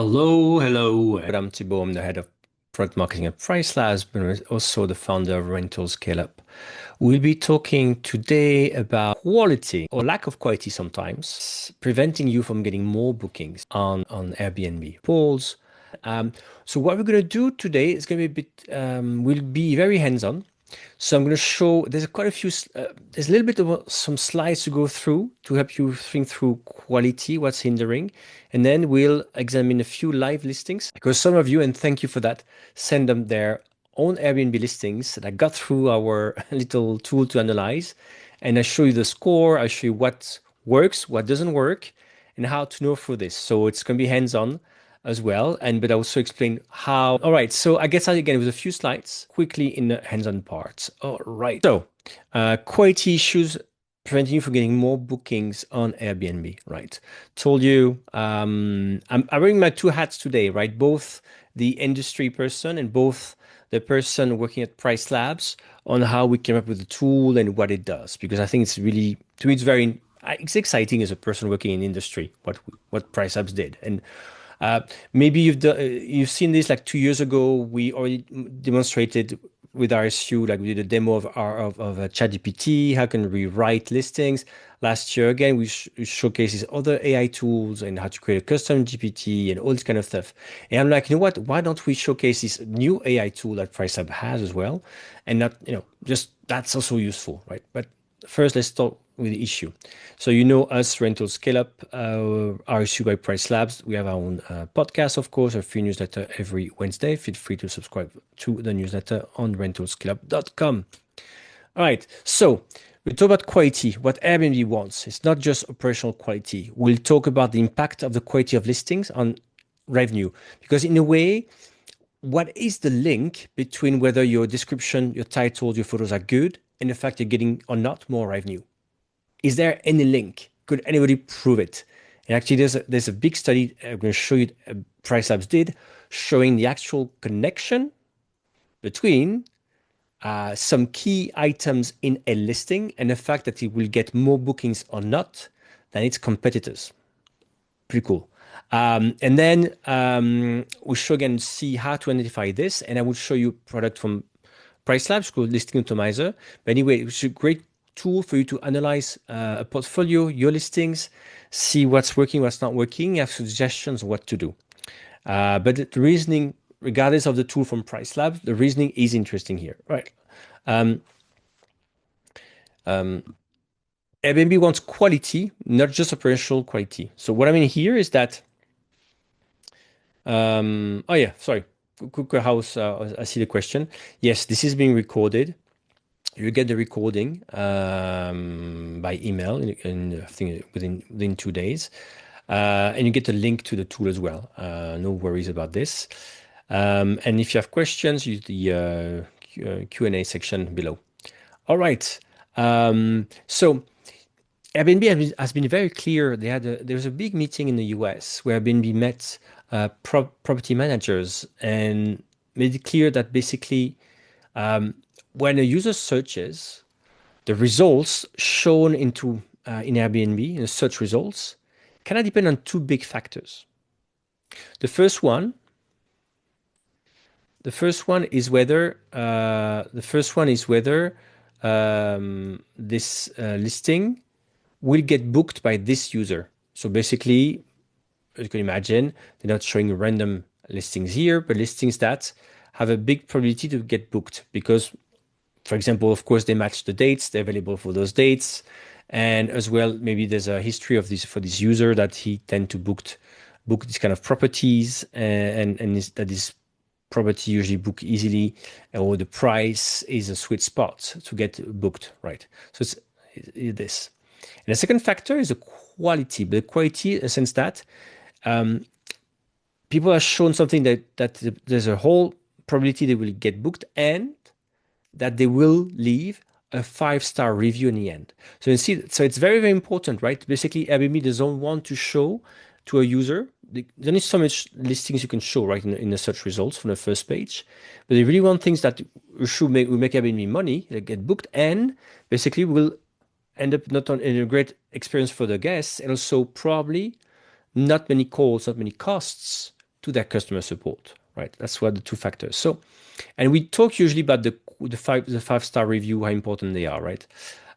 Hello. I'm Thibault. I'm the head of product marketing at PriceLabs, but also the founder of Rental Scale Up. We'll be talking today about quality or lack of quality sometimes, preventing you from getting more bookings on Airbnb polls. Um, so what we're going to do today is going to be a bit, we'll be very hands-on. So I'm going to show, there's quite a few, there's a little bit of some slides to go through to help you think through quality, what's hindering. And then we'll examine a few live listings because some of you, and thank you for that, send them their own Airbnb listings that I got through our little tool to analyze. And I show you the score, I show you what works, what doesn't work, and how to know through this. So it's going to be hands-on as well. And but I also explain how. All right. So I get started again with a few slides quickly in the hands-on parts. All right. So quality issues preventing you from getting more bookings on Airbnb. Right. Told you I'm wearing my two hats today. Right. Both the industry person and both the person working at PriceLabs on how we came up with the tool and what it does. Because I think it's really, to me, it's exciting as a person working in industry, what PriceLabs did. And maybe you've seen this like 2 years ago. We already demonstrated with RSU, like we did a demo of ChatGPT. How can we write listings? Last year again, we showcases other AI tools and how to create a custom GPT and all this kind of stuff. And I'm like, you know what? Why don't we showcase this new AI tool that PriceLab has as well? And not, just that's also useful, right? But first, let's start with the issue. So you know us, Rental Scale Up, are issued by PriceLabs. We have our own podcast, of course, a free newsletter every Wednesday. Feel free to subscribe to the newsletter on rentalscaleup.com. All right, so we talk about quality, what Airbnb wants. It's not just operational quality. We'll talk about the impact of the quality of listings on revenue, because in a way, what is the link between whether your description, your title, your photos are good and the fact you're getting or not more revenue? Is there any link? Could anybody prove it? And actually, there's a big study I'm going to show you. PriceLabs did showing the actual connection between some key items in a listing and the fact that it will get more bookings or not than its competitors. Pretty cool. And then we'll show again, see how to identify this. And I will show you product from PriceLabs called Listing Optimizer. But anyway, it's a great tool for you to analyze a portfolio, your listings, see what's working, what's not working, have suggestions what to do. But the reasoning, regardless of the tool from PriceLabs, the reasoning is interesting here, right? Airbnb wants quality, not just operational quality. So what I mean here is that, oh yeah, sorry, Cooker House, I see the question. Yes, this is being recorded. You get the recording by email, I think within 2 days, and you get a link to the tool as well. No worries about this. And if you have questions, use the Q&A section below. All right. So Airbnb has been very clear. There was a big meeting in the US where Airbnb met property managers and made it clear that basically when a user searches, the results shown in Airbnb, in the search results, cannot depend on two big factors. The first one is whether this listing will get booked by this user. So basically, as you can imagine, they're not showing random listings here, but listings that have a big probability to get booked because, for example, of course, they match the dates, they're available for those dates. And as well, maybe there's a history of this for this user that he tend to book these kind of properties that this property usually book easily, or the price is a sweet spot to get booked, right? So it's this. And the second factor is the quality, but the quality in the sense that people are shown something that there's a whole probability they will get booked and that they will leave a 5-star review in the end. So you see, so it's very, very important, right? Basically, Airbnb doesn't want to show to a user. There's only so much listings you can show, right, in the search results from the first page. But they really want things that will make Airbnb money, they get booked, and basically will end up not on in a great experience for the guests, and also probably not many calls, not many costs to their customer support, right? That's what the two factors. So, and we talk usually about the five-star review, how important they are, right?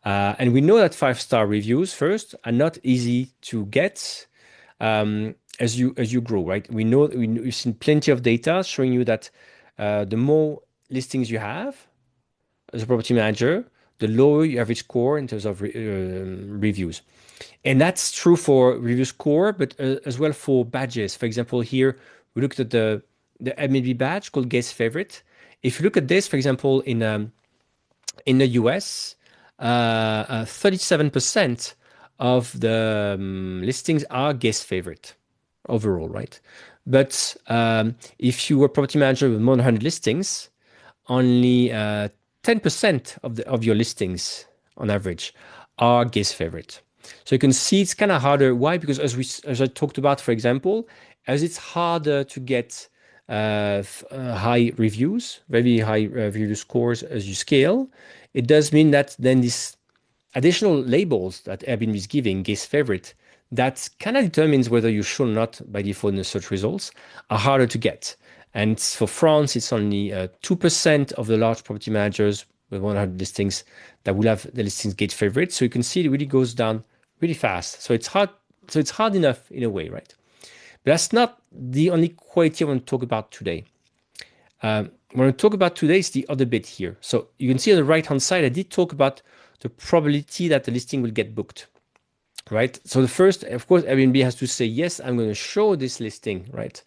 And we know that five-star reviews first are not easy to get as you grow, right? We've seen plenty of data showing you that the more listings you have as a property manager, the lower your average score in terms of reviews. And that's true for review score, but as well for badges. For example, here we looked at the Airbnb badge called Guest Favorite. If you look at this, for example, in the US, 37% of the listings are Guest Favorite overall, right? But if you were a property manager with more than 100 listings, only 10% of your listings on average are Guest Favorite. So you can see it's kind of harder. Why? Because as I talked about, for example, as it's harder to get high reviews, very high review scores as you scale, it does mean that then these additional labels that Airbnb is giving, Guest Favorite, that kind of determines whether you're shown or not by default in the search results, are harder to get. And for France, it's only 2% of the large property managers with 100 listings that will have the listings Guest Favorite. So you can see it really goes down really fast. So it's hard. So it's hard enough in a way, right? But that's not the only quality I want to talk about today. What I want to talk about today is the other bit here. So you can see on the right-hand side, I did talk about the probability that the listing will get booked, right? So the first, of course, Airbnb has to say, yes, I'm going to show this listing, right?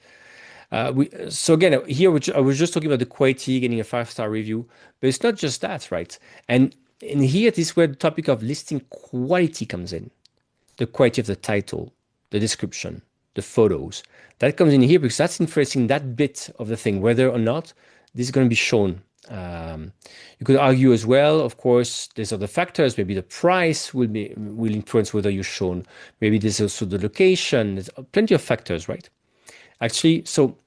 So again, here I was just talking about the quality, getting a 5-star review, but it's not just that, right? And here this is where the topic of listing quality comes in. The quality of the title, the description, the photos. That comes in here because that's influencing that bit of the thing, whether or not this is going to be shown. You could argue as well, of course, there's other factors. Maybe the price will influence whether you're shown. Maybe there's also the location. There's plenty of factors, right? Actually, so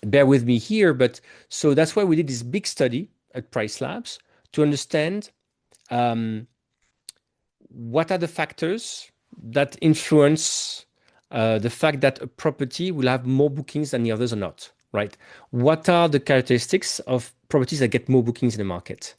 bear with me here, but so that's why we did this big study at PriceLabs to understand what are the factors that influence the fact that a property will have more bookings than the others or not, right? What are the characteristics of properties that get more bookings in the market?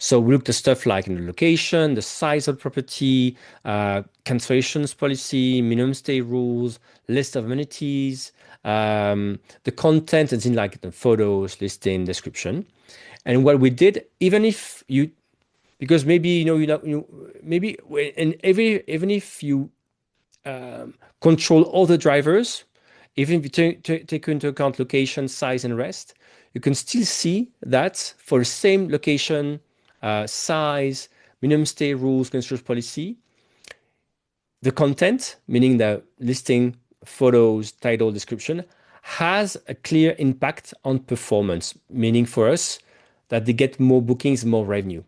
So we looked at stuff like the location, the size of the property, cancellations policy, minimum stay rules, list of amenities, the content, as in like the photos, listing, description. And what we did, even if you, because maybe maybe even if you control all the drivers, even if you take into account location, size, and rest, you can still see that for the same location, size, minimum stay rules, construction policy, the content, meaning the listing, photos, title, description, has a clear impact on performance, meaning for us that they get more bookings, more revenue.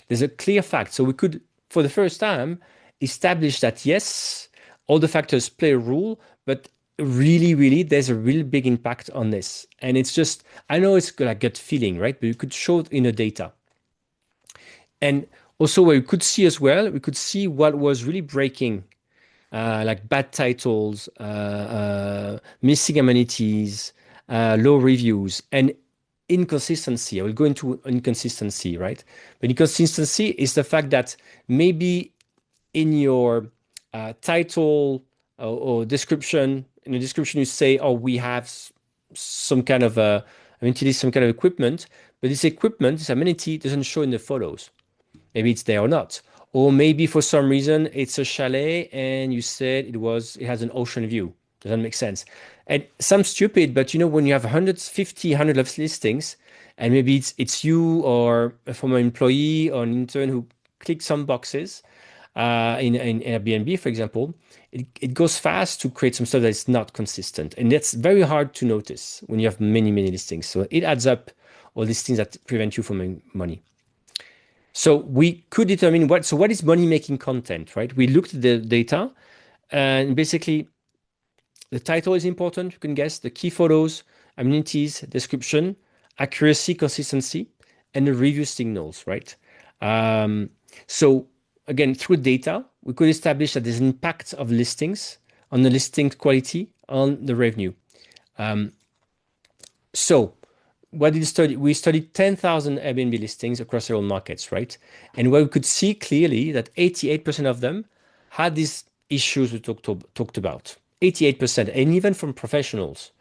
There's a clear fact. So we could, for the first time, establish that yes, all the factors play a role, but really, there's a real big impact on this. And it's just, I know it's like gut feeling, right? But you could show it in the data. And also what we could see as well, we could see what was really breaking, like bad titles, missing amenities, low reviews, and inconsistency. I will go into inconsistency, right? But inconsistency is the fact that maybe in your title or description, in the description you say, oh, we have some kind of amenity, some kind of equipment, but this equipment, this amenity doesn't show in the photos. Maybe it's there or not. Or maybe for some reason it's a chalet and you said it has an ocean view. Doesn't make sense. And some stupid, but when you have 150, 100 of listings, and maybe it's you or a former employee or an intern who clicked some boxes in Airbnb, for example, it goes fast to create some stuff that's not consistent. And that's very hard to notice when you have many, many listings. So it adds up all these things that prevent you from making money. So we could determine what is money-making content, right? We looked at the data and basically the title is important, you can guess, the key photos, amenities, description, accuracy, consistency, and the review signals, right? So again, through data, we could establish that there's an impact of listings on the listing quality on the revenue. So what did we study? We studied 10,000 Airbnb listings across several markets, right? And what we could see clearly that 88% of them had these issues we talked about. 88%, and even from professionals.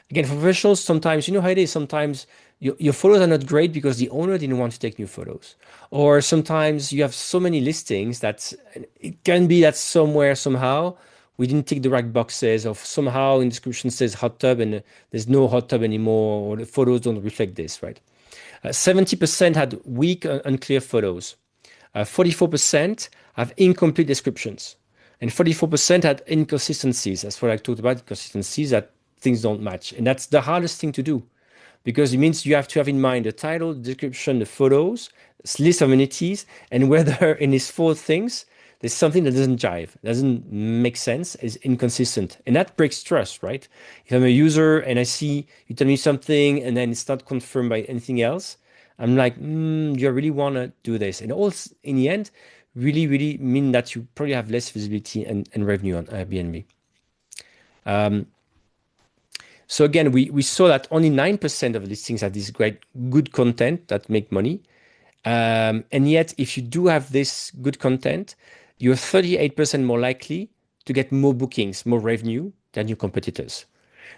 Again, for professionals, sometimes, you know how it is, sometimes your photos are not great because the owner didn't want to take new photos. Or sometimes you have so many listings that it can be that somewhere, somehow, we didn't tick the right boxes, or somehow in description says hot tub and there's no hot tub anymore, or the photos don't reflect this, right? 70% had weak, unclear photos. 44% have incomplete descriptions. And 44% had inconsistencies. That's what I talked about, inconsistencies that things don't match. And that's the hardest thing to do because it means you have to have in mind the title, the description, the photos, list of amenities, and whether in these four things there's something that doesn't jive, doesn't make sense, is inconsistent. And that breaks trust, right? If I'm a user and I see you tell me something and then it's not confirmed by anything else, I'm like, do you really want to do this? And all in the end, really, really mean that you probably have less visibility and revenue on Airbnb. So again, we saw that only 9% of listings have this great good content that make money. And yet, if you do have this good content, you're 38% more likely to get more bookings, more revenue than your competitors.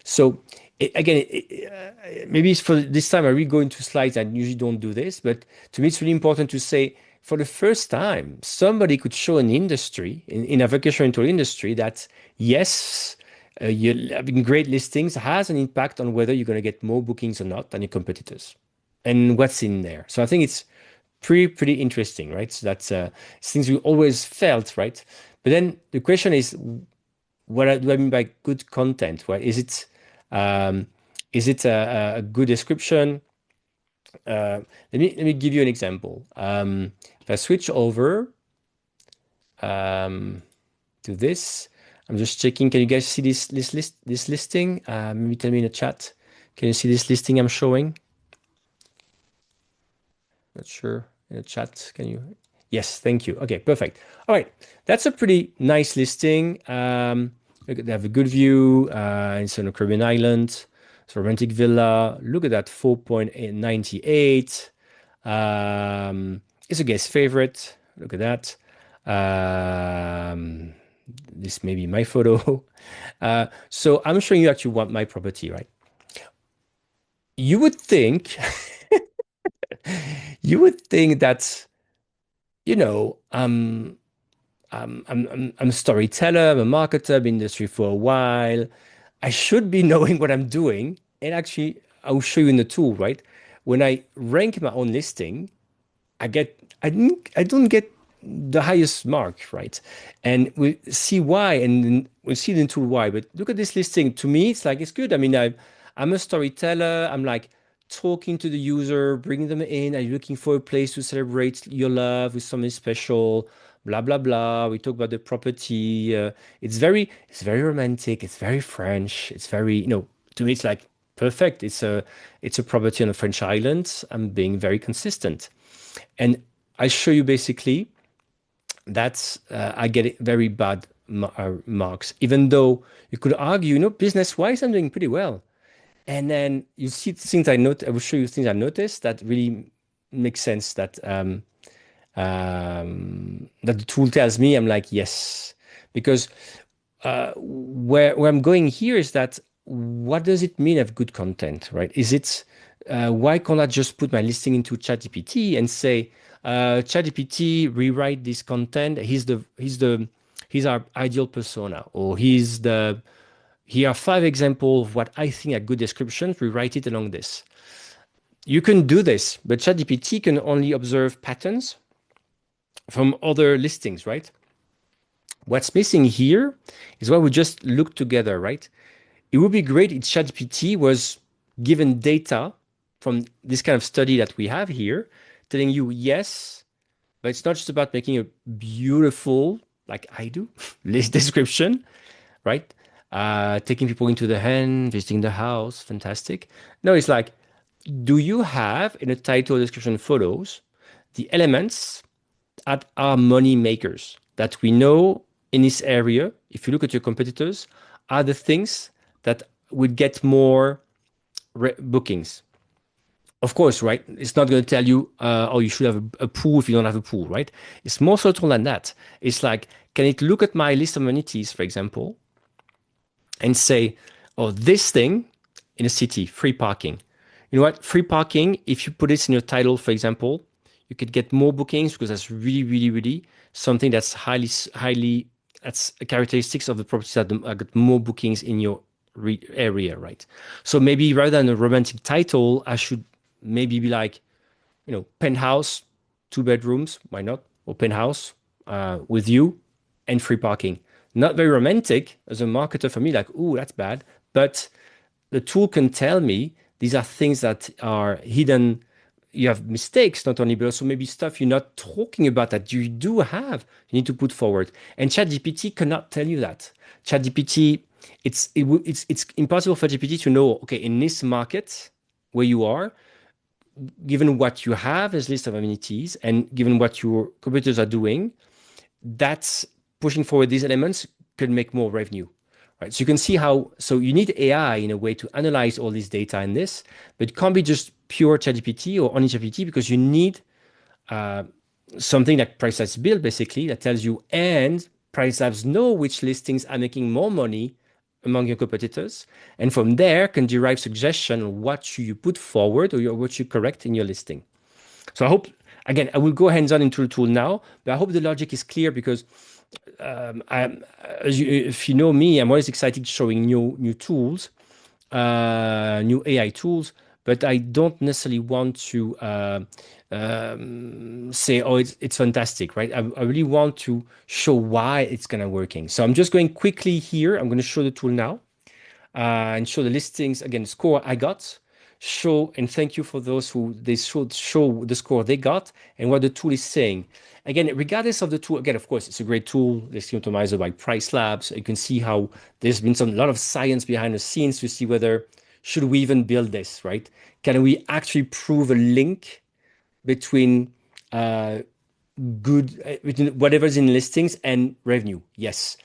So maybe it's for this time I really go into slides. I usually don't do this, but to me, it's really important to say for the first time, somebody could show an industry in a vacation rental industry that yes, you having great listings has an impact on whether you're going to get more bookings or not than your competitors, and what's in there. So I think it's pretty interesting, right? So that's things we always felt, right? But then the question is, what do I mean by good content? What um, is it a good description? Let me give you an example. If I switch over um, to this, I'm just checking. Can you guys see this listing? Maybe tell me in the chat. Can you see this listing I'm showing? Not sure in the chat. Can you? Yes, thank you. Okay, perfect. All right, that's a pretty nice listing. They have a good view. It's on a Caribbean island. It's a romantic villa. Look at that, 4.98. It's a guest favorite. Look at that. Um, this may be my photo. So I'm showing you actually want my property, right? You would think, you would think that, you know, I'm a storyteller, I'm a marketer, been in the industry for a while. I should be knowing what I'm doing. And actually, I'll show you in the tool, right? When I rank my own listing, I don't get the highest mark, right? And we see why, and then we'll see the tool why. But look at this listing. To me, it's like it's good. I mean, I'm a storyteller. I'm like talking to the user, bringing them in. Are you looking for a place to celebrate your love with something special? Blah blah blah. We talk about the property. It's very romantic. It's very French. It's very, to me, it's like perfect. It's a property on a French island. I'm being very consistent. And I show you basically that I get very bad marks, even though you could argue, business-wise, I'm doing pretty well. And then you see things I will show you things I noticed that really make sense that the tool tells me. I'm like, yes, because where I'm going here is that what does it mean of good content, right? Is it why can't I just put my listing into ChatGPT and say, ChatGPT, rewrite this content. He's our ideal persona, or here are 5 examples of what I think are good descriptions. Rewrite it along this. You can do this, but ChatGPT can only observe patterns from other listings, right? What's missing here is what we just looked together, right? It would be great if ChatGPT was given data from this kind of study that we have here, telling you, yes, but it's not just about making a beautiful, like I do, list description, right? Taking people into the hand, visiting the house, fantastic. No, it's like, do you have in the title, description, photos, the elements that are money makers that we know in this area, if you look at your competitors, are the things that would get more bookings. Of course, right? It's not going to tell you, oh, you should have a pool if you don't have a pool, right? It's more subtle than that. It's like, can it look at my list of amenities, for example, and say, oh, this thing in a city, free parking. You know what? Free parking, if you put this in your title, for example, you could get more bookings because that's really, really, really something that's highly, that's a characteristics of the properties that got more bookings in your area, right? So maybe rather than a romantic title, I should maybe be like, penthouse, 2 bedrooms, why not? Or penthouse with you and free parking. Not very romantic as a marketer for me, like, ooh, that's bad. But the tool can tell me these are things that are hidden. You have mistakes, not only, but also maybe stuff you're not talking about that you do have, you need to put forward. And ChatGPT cannot tell you that. ChatGPT, it's impossible for GPT to know, okay, in this market where you are, given what you have as list of amenities and given what your competitors are doing, that's pushing forward these elements could make more revenue. Right. So you can see how, so you need AI in a way to analyze all this data in this, but it can't be just pure ChatGPT or only ChatGPT because you need uh, something like PriceLabs build basically that tells you, and PriceLabs know which listings are making more money among your competitors, and from there can derive suggestion on what should you put forward or what you correct in your listing. So I hope, again, I will go hands-on into the tool now, but I hope the logic is clear because if you know me, I'm always excited showing new tools, new AI tools, but I don't necessarily want to say, oh, it's fantastic, right? I really want to show why it's gonna working. So I'm just going quickly here. I'm going to show the tool now and show the listings again, score I got. Show and thank you for those who they should show the score they got and what the tool is saying. Again, regardless of the tool, again, of course, it's a great tool. Listing optimizer by PriceLabs. You can see how there's been a lot of science behind the scenes to see whether should we even build this, right? Can we actually prove a link between uh, good between whatever's in listings and revenue? Yes.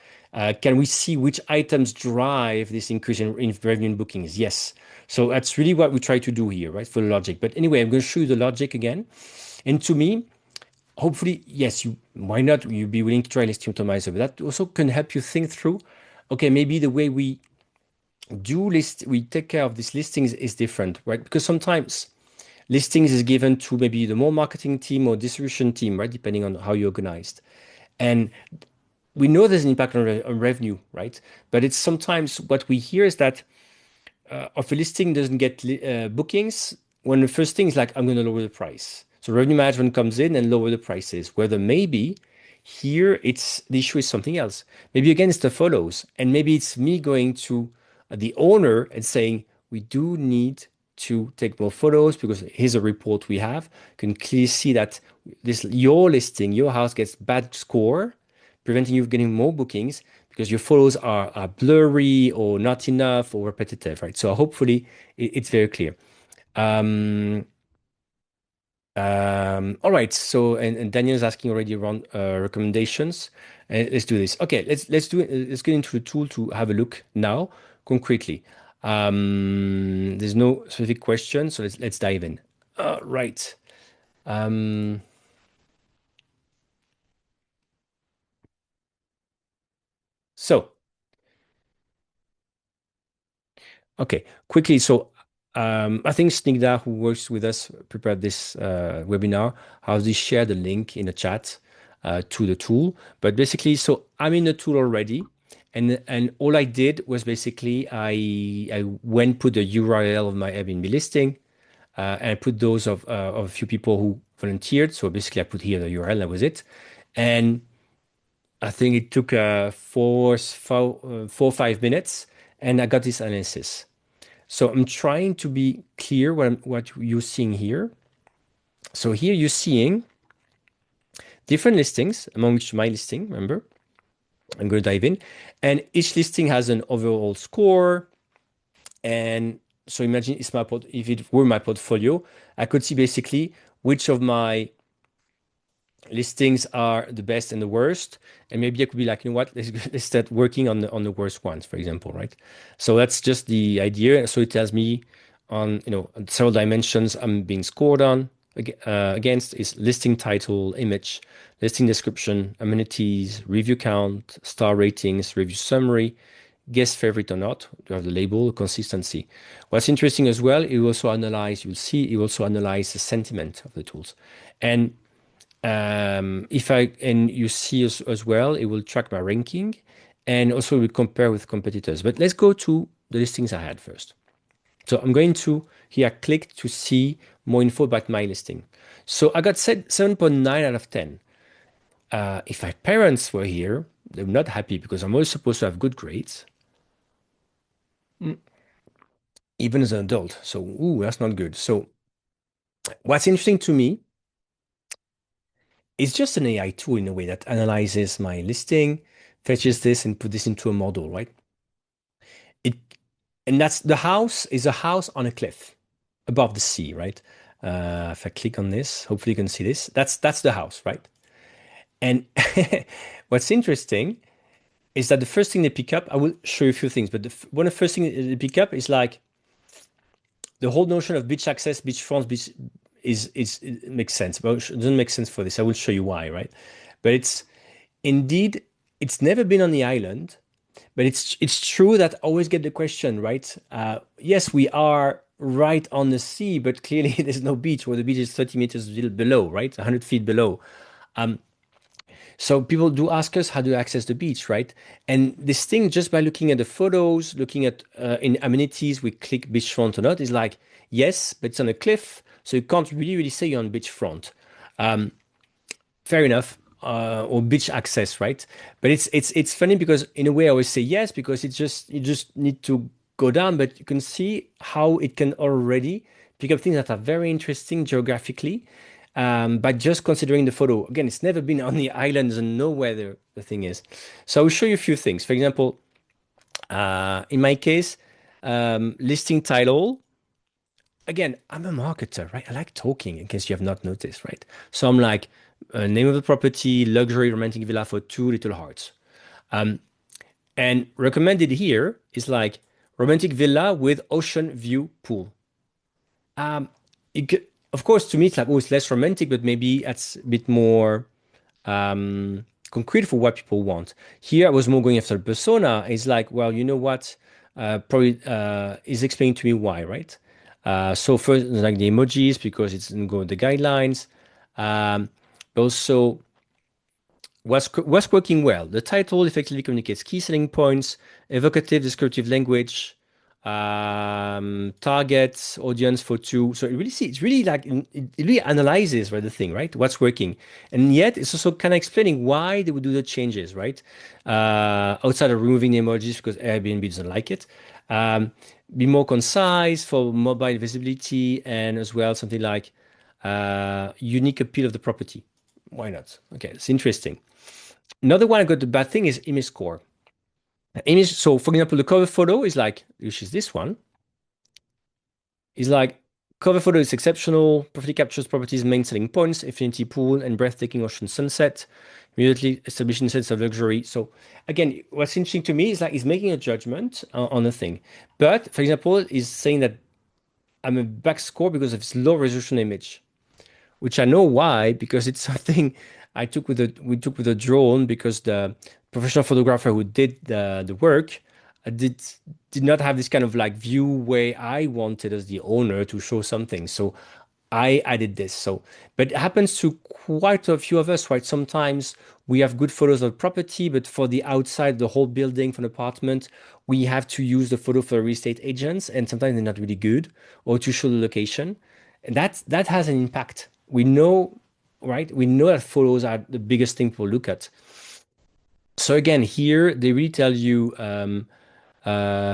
Can we see which items drive this increase in revenue and bookings? Yes. So that's really what we try to do here, right? For the logic. But anyway, I'm going to show you the logic again. And to me, hopefully, yes, you why not? You be willing to try listing optimizer. But that also can help you think through, okay, maybe the way we take care of these listings is different, right? Because sometimes listings is given to maybe the more marketing team or distribution team, right? Depending on how you're organized. And we know there's an impact on revenue, right? But it's sometimes what we hear is that if a listing doesn't get bookings, when the first thing is like, I'm going to lower the price. So revenue management comes in and lower the prices. Whether maybe here it's the issue is something else. Maybe again it's the follows, and maybe it's me going to the owner and saying we do need to take more photos because here's a report we have. You can clearly see that this your listing, your house gets bad score, preventing you from getting more bookings because your photos are blurry or not enough or repetitive, right? So hopefully it's very clear. Um, all right. So and Daniel's asking already around recommendations. Let's do this. Okay, let's do it. Let's get into the tool to have a look now concretely. There's no specific question, so let's dive in. Right. Um, so Okay, quickly. So I think Snigdha, who works with us, prepared this webinar. How they share the link in the chat to the tool. But basically, so I'm in the tool already, and all I did was basically I went put the URL of my Airbnb listing, and I put those of a few people who volunteered. So basically, I put here the URL. That was it, and I think it took 4 or 5 minutes, and I got this analysis. So I'm trying to be clear what you're seeing here. So here you're seeing different listings, among which my listing, remember, I'm going to dive in. And each listing has an overall score. And so imagine if it were my portfolio, I could see basically which of my listings are the best and the worst, and maybe I could be like, you know what, let's start working on the worst ones, for example, right? So that's just the idea. So it tells me on, several dimensions I'm being scored on against is listing title, image, listing description, amenities, review count, star ratings, review summary, guest favorite or not. You have the label, consistency. What's interesting as well, it will also analyze, you'll see, it will also analyze the sentiment of the tools. And if I and you see as well, it will track my ranking and also will compare with competitors. But let's go to the listings I had first. So I'm going to here click to see more info about my listing. So I got set 7.9 out of 10. If my parents were here, they're not happy because I'm always supposed to have good grades, even as an adult. So, ooh, that's not good. So what's interesting to me is just an AI tool in a way that analyzes my listing, fetches this and put this into a model, right? It and that's the house is a house on a cliff above the sea, right? If I click on this, hopefully you can see this. That's the house, right? And what's interesting is that the first thing they pick up, I will show you a few things, but one of the first things they pick up is like the whole notion of beach access, beach fronts, beach is it makes sense, but it doesn't make sense for this. I will show you why, right? But it's indeed it's never been on the island, but it's true that I always get the question, right? Yes, we are right on the sea, but clearly there's no beach, where the beach is 30 meters below, right? 100 feet below. So people do ask us how do you access the beach, right? And this thing, just by looking at the photos, looking at in amenities, we click beachfront or not, is like, yes, but it's on a cliff, so you can't really say you're on beachfront. Fair enough. Or beach access, right? But it's funny because in a way I always say yes because it's just you just need to go down, but you can see how it can already pick up things that are very interesting geographically, by just considering the photo. Again, it's never been on the islands and know where the thing is. So I'll show you a few things. For example, in my case, listing title. Again, I'm a marketer, right? I like talking in case you have not noticed, right? So I'm like, name of the property, luxury romantic villa for two little hearts. And recommended here is like romantic villa with ocean view pool. Of course, to me, it's like, oh, it's less romantic, but maybe that's a bit more concrete for what people want. Here, I was more going after persona. It's like, well, you know what? Probably is explaining to me why, right? So first, like the emojis because it's in go with the guidelines. Also, what's working well? The title effectively communicates key selling points, evocative, descriptive language, targets, audience for two. So it's really like it really analyzes right the thing, right? What's working, and yet it's also kind of explaining why they would do the changes, right? Outside of removing the emojis because Airbnb doesn't like it. Be more concise for mobile visibility and as well something like unique appeal of the property. Why not? Okay, it's interesting. Another one I got the bad thing is image score. Image, so for example, the cover photo is like, which is this one, is like cover photo is exceptional, perfectly captures properties' main selling points, infinity pool and breathtaking ocean sunset, immediately establishing sense of luxury. So again, what's interesting to me is like he's making a judgment on a thing. But for example, he's saying that I'm a back score because of its low resolution image, which I know why, because it's something we took with a drone because the professional photographer who did the work did not have this kind of like view where I wanted as the owner to show something. So I added this. So, but it happens to quite a few of us, right? Sometimes we have good photos of property, but for the outside, the whole building for an apartment, we have to use the photo for real estate agents, and sometimes they're not really good, or to show the location. And that has an impact. We know, right? We know that photos are the biggest thing people look at. So again, here they really tell you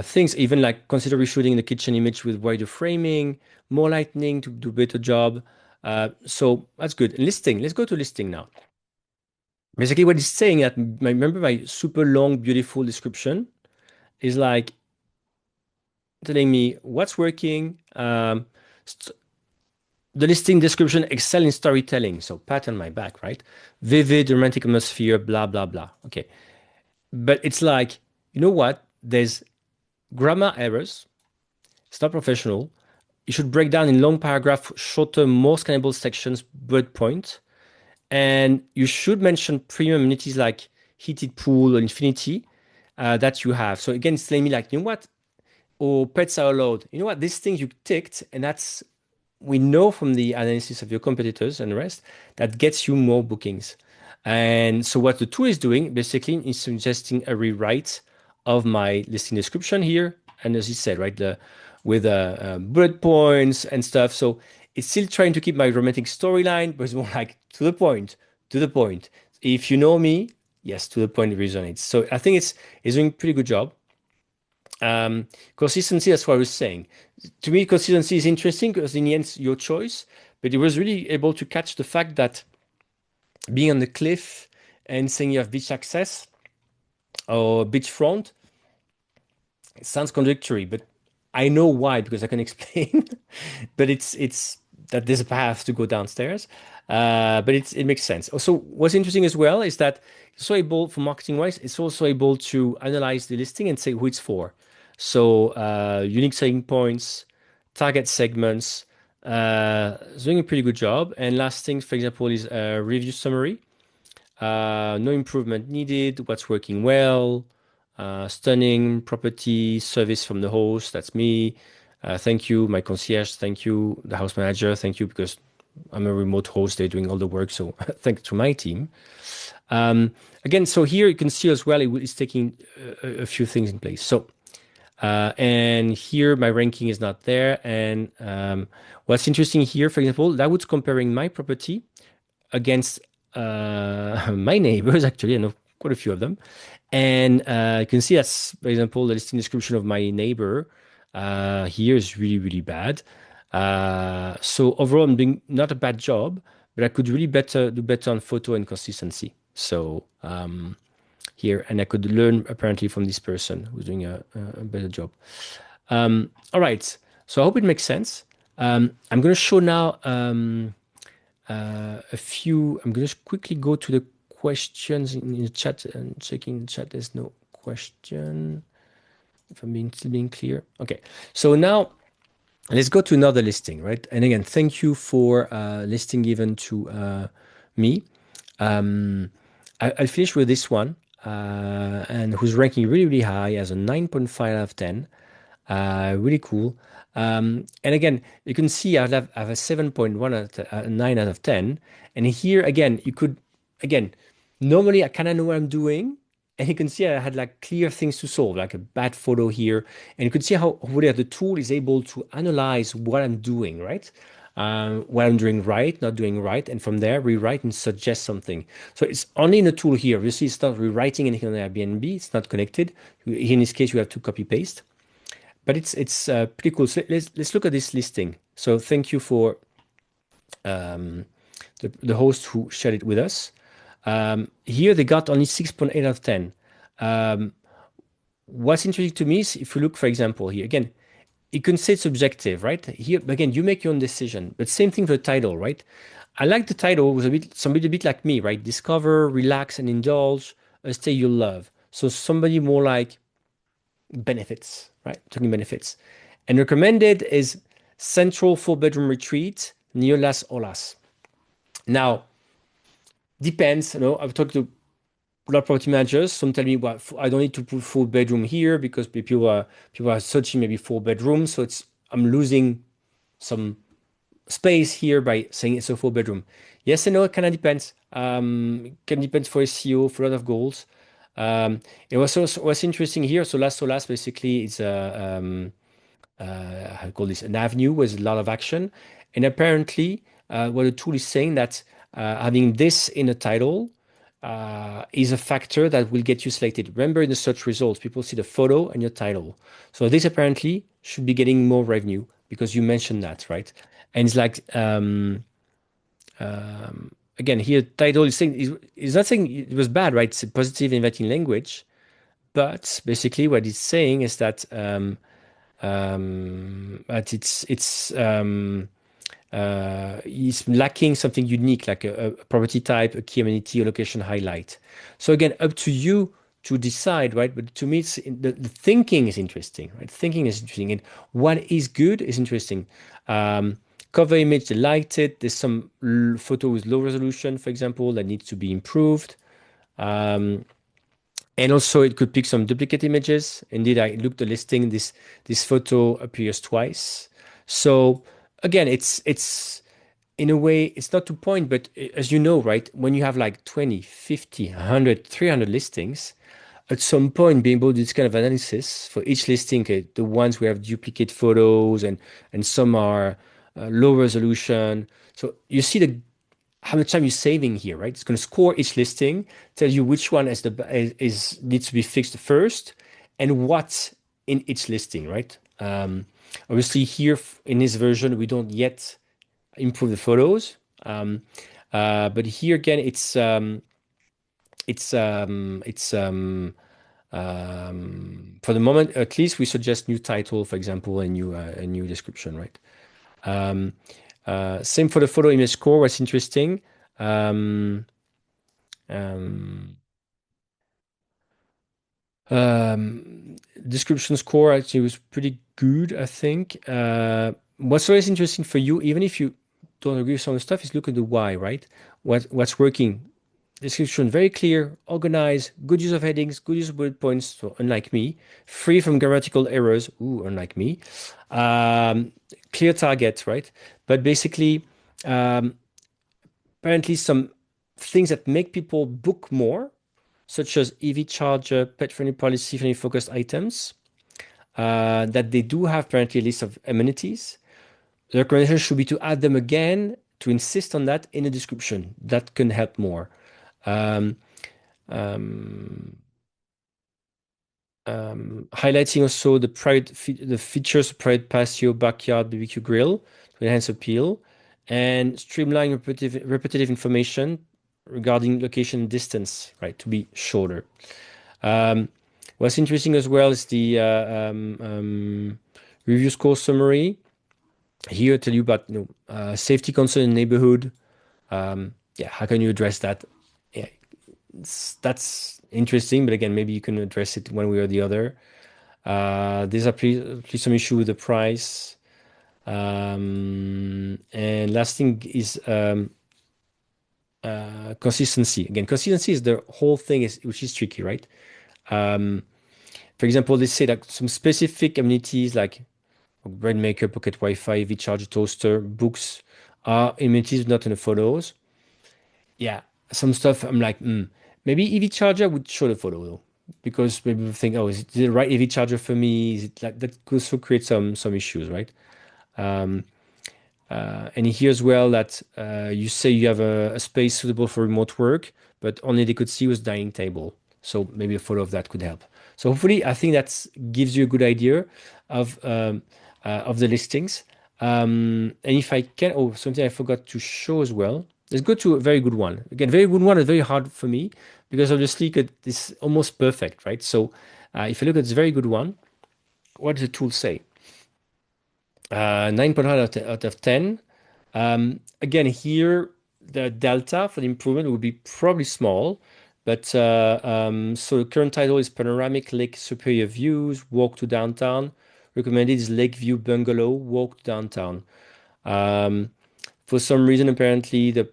things, even like consider reshooting the kitchen image with wider framing, more lighting to do a better job. So that's good. Listing. Let's go to listing now. Basically, what it's saying that remember my super long, beautiful description is like telling me what's working, the listing description excel in storytelling. So pat on my back, right? Vivid, romantic atmosphere, blah, blah, blah. Okay. But it's like, you know what? There's grammar errors. It's not professional. You should break down in long paragraph, shorter, more scannable sections, bullet point. And you should mention premium amenities like heated pool or infinity that you have. So again, it's telling me like, you know what? Or pets are allowed. You know what? These things you ticked, and that's we know from the analysis of your competitors and the rest that gets you more bookings. And so what the tool is doing basically is suggesting a rewrite of my listing description here. And as you said, right, with bullet points and stuff. So it's still trying to keep my romantic storyline, but it's more like to the point, to the point. If you know me, yes, to the point resonates. So I think it's doing a pretty good job. Consistency, that's what I was saying. To me, consistency is interesting because in the end, it's your choice. But it was really able to catch the fact that being on the cliff and saying you have beach access or beachfront, it sounds contradictory, but I know why because I can explain. But it's that there's a path to go downstairs. But it makes sense. Also, what's interesting as well is that it's also able, for marketing wise, it's also able to analyze the listing and say who it's for. So unique selling points, target segments, it's doing a pretty good job. And last thing, for example, is a review summary. No improvement needed. What's working well? Stunning property service from the host. That's me. Thank you, my concierge. Thank you, the house manager. Thank you because I'm a remote host. They're doing all the work. So thanks to my team. Again, so here you can see as well, it's taking a few things in place. So, and here my ranking is not there. And what's interesting here, for example, that was comparing my property against my neighbors, actually. I know quite a few of them. And you can see that's, for example, the listing description of my neighbor here is really, really bad. So overall, I'm doing not a bad job, but I could really do better on photo and consistency. So here, and I could learn apparently from this person who's doing a better job. All right. So I hope it makes sense. I'm going to show now a few. I'm going to quickly go to the questions in the chat and checking the chat. There's no question. If I'm still being clear. Okay. So now let's go to another listing, right? And again, thank you for listing given to me. I'll finish with this one, and who's ranking really, really high as a 9.5 out of 10. Really cool. And again, you can see I have a 7.1 out of 9 out of 10. And here again, you could, again, normally I kind of know what I'm doing. And you can see I had like clear things to solve, like a bad photo here. And you can see how really the tool is able to analyze what I'm doing, right? What I'm doing right, not doing right. And from there, rewrite and suggest something. So it's only in the tool here. Obviously, it's not rewriting anything on Airbnb. It's not connected. In this case, you have to copy paste. But it's pretty cool. So let's look at this listing. So thank you for the host who shared it with us. Here they got only 6.8 out of 10. What's interesting to me is if you look, for example, here again, you can say it's subjective, right? Here again, you make your own decision. But same thing for the title, right? I like the title. It was somebody a bit like me, right? Discover, relax, and indulge a stay you love. So somebody more like benefits, right? Talking benefits. And recommended is Central 4-bedroom retreat near Las Olas. Now, depends. I've talked to a lot of property managers. Some tell me, well, I don't need to put 4-bedroom here because people are searching maybe 4 bedrooms. So I'm losing some space here by saying it's a 4-bedroom. Yes and no, it kind of depends. It can depend for SEO, for a lot of goals. It was also what's interesting here. So Las Olas basically is I call this an avenue with a lot of action. And apparently, what the tool is saying that having this in a title is a factor that will get you selected. Remember, in the search results, people see the photo and your title. So this apparently should be getting more revenue because you mentioned that, right? And it's like again here, title is saying is not saying it was bad, right? It's a positive, inviting language, but basically what it's saying is that but is lacking something unique, like a property type, a key amenity, a location highlight. So again, up to you to decide, right? But to me, the thinking is interesting, right? Thinking is interesting, and what is good is interesting. Um, Cover image, they liked it. There's some photo with low resolution, for example, that needs to be improved. Um, and also it could pick some duplicate images. Indeed, I looked the listing. This photo appears twice. So again, it's in a way, it's not to point, but as you know, right, when you have like 20, 50, 100, 300 listings, at some point being able to do this kind of analysis for each listing, okay, the ones we have duplicate photos and some are low resolution. So you see the how much time you're saving here, right? It's going to score each listing, tell you which one is needs to be fixed first, and what's in each listing, right? Obviously, here in this version, we don't yet improve the photos, but here again, for the moment, at least we suggest new title, for example, a new description, right? Um, Same for the photo image score. What's interesting? Um, um, Description score actually was pretty good, I think. What's always interesting for you, even if you don't agree with some of the stuff, is look at the why, right? What's working? Description very clear, organized, good use of headings, good use of bullet points, so unlike me, free from grammatical errors, ooh, unlike me. Um, Clear target, right? But basically, um, apparently some things that make people book more, such as EV charger, pet-friendly policy, friendly focused items, that they do have apparently a list of amenities. The recommendation should be to add them again, to insist on that in the description. That can help more. Um, um, Highlighting also the features of private patio, backyard, BBQ grill to enhance appeal, and streamline repetitive information regarding location and distance, right, to be shorter. Um, what's interesting as well is the review score summary. Here, I tell you about safety concern in neighborhood. Yeah, how can you address that? Yeah, that's interesting, but again, maybe you can address it one way or the other. There's please some issue with the price. And last thing is consistency. Again, consistency is the whole thing is which is tricky, right? Um, for example, they say that some specific amenities like bread maker, pocket Wi-Fi, EV charger, toaster, books are amenities not in the photos. Yeah, some stuff I'm like, maybe EV charger would show the photo though, because maybe people think, oh, is it the right EV charger for me? Is it like that could also create some issues, right? Um, and here as well that you say you have a space suitable for remote work, but only they could see was dining table. So maybe a photo of that could help. So hopefully, I think that gives you a good idea of the listings. And if I can, oh, something I forgot to show as well. Let's go to a very good one. Again, very good one is very hard for me because obviously it's almost perfect, right? So if you look at this very good one, what does the tool say? 9.9 out of 10. Again, here the delta for the improvement would be probably small, but so the current title is Panoramic Lake Superior Views, Walk to Downtown. Recommended is Lakeview Bungalow, Walk to Downtown. Um, for some reason, apparently, the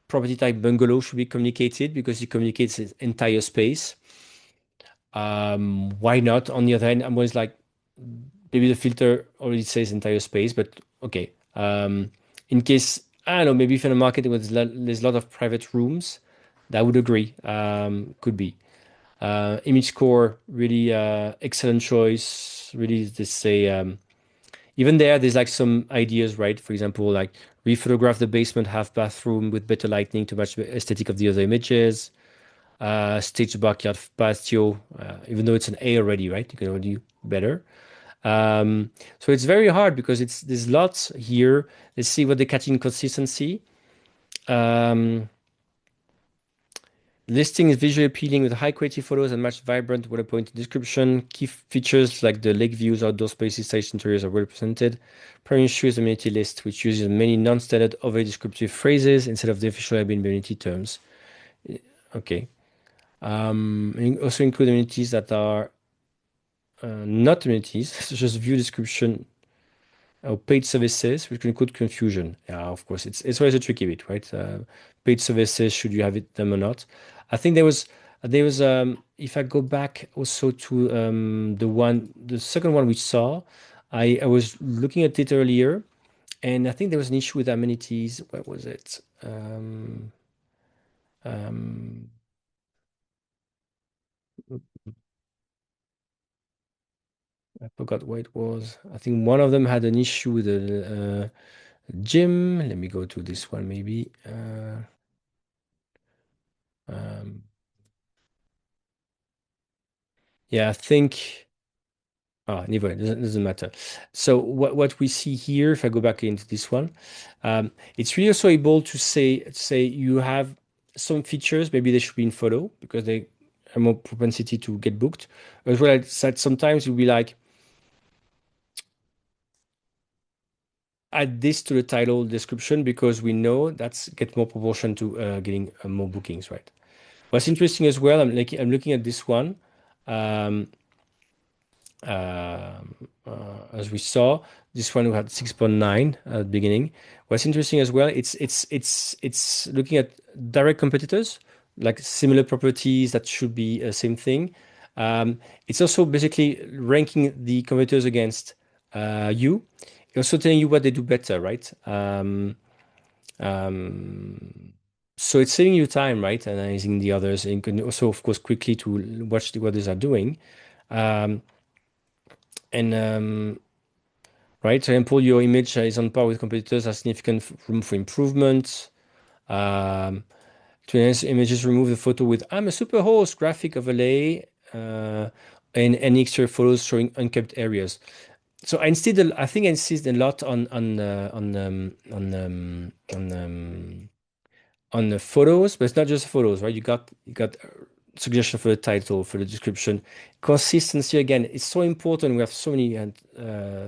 property type bungalow should be communicated because it communicates its entire space. Why not? On the other hand, I'm always like, maybe the filter already says entire space, but okay. In case, I don't know, maybe if in a market where there's a lot of private rooms, that would agree. Could be. Image score, really excellent choice. Really, they say, even there's like some ideas, right? For example, like rephotograph the basement half bathroom with better lighting to match the aesthetic of the other images. Stage the backyard patio, even though it's an A already, right? You can already do better. So it's very hard because there's lots here. Let's see what they catch in consistency. Um, Listing is visually appealing with high quality photos and match vibrant, well appointed description. Key features like the lake views, outdoor spaces, site interiors are well represented. Premium shoes amenity list, which uses many non-standard, overly descriptive phrases instead of the official Airbnb amenity terms. Okay. Also include amenities that are not amenities, such as view description or paid services, which can include confusion. Yeah, of course, it's always a tricky bit, right? Paid services, should you have them or not? I think there was if I go back also to the second one we saw, I was looking at it earlier, and I think there was an issue with amenities. What was it? Um, I forgot what it was. I think one of them had an issue with the gym. Let me go to this one maybe. Um, yeah, I think. Anyway, doesn't matter. So what we see here, if I go back into this one, it's really also able to say you have some features, maybe they should be in photo because they have more propensity to get booked. As well as that sometimes you'll be like, add this to the title description because we know that's get more proportion to getting more bookings, right? What's interesting as well, I'm looking at this one. Um, as we saw, this one we had 6.9 at the beginning. What's interesting as well, it's looking at direct competitors, like similar properties that should be same thing. It's also basically ranking the competitors against you. Also telling you what they do better, right? Um, so it's saving you time, right? Analyzing the others, and you can also, of course, quickly to watch what others are doing. Um, and right, for example, your image is on par with competitors, has significant room for improvement. Um, to enhance images, remove the photo with "I'm a super host" graphic overlay, and any exterior photos showing unkept areas. So I think I insist a lot on the photos, but it's not just photos, right? You got suggestion for the title, for the description, consistency. Again, it's so important. We have so many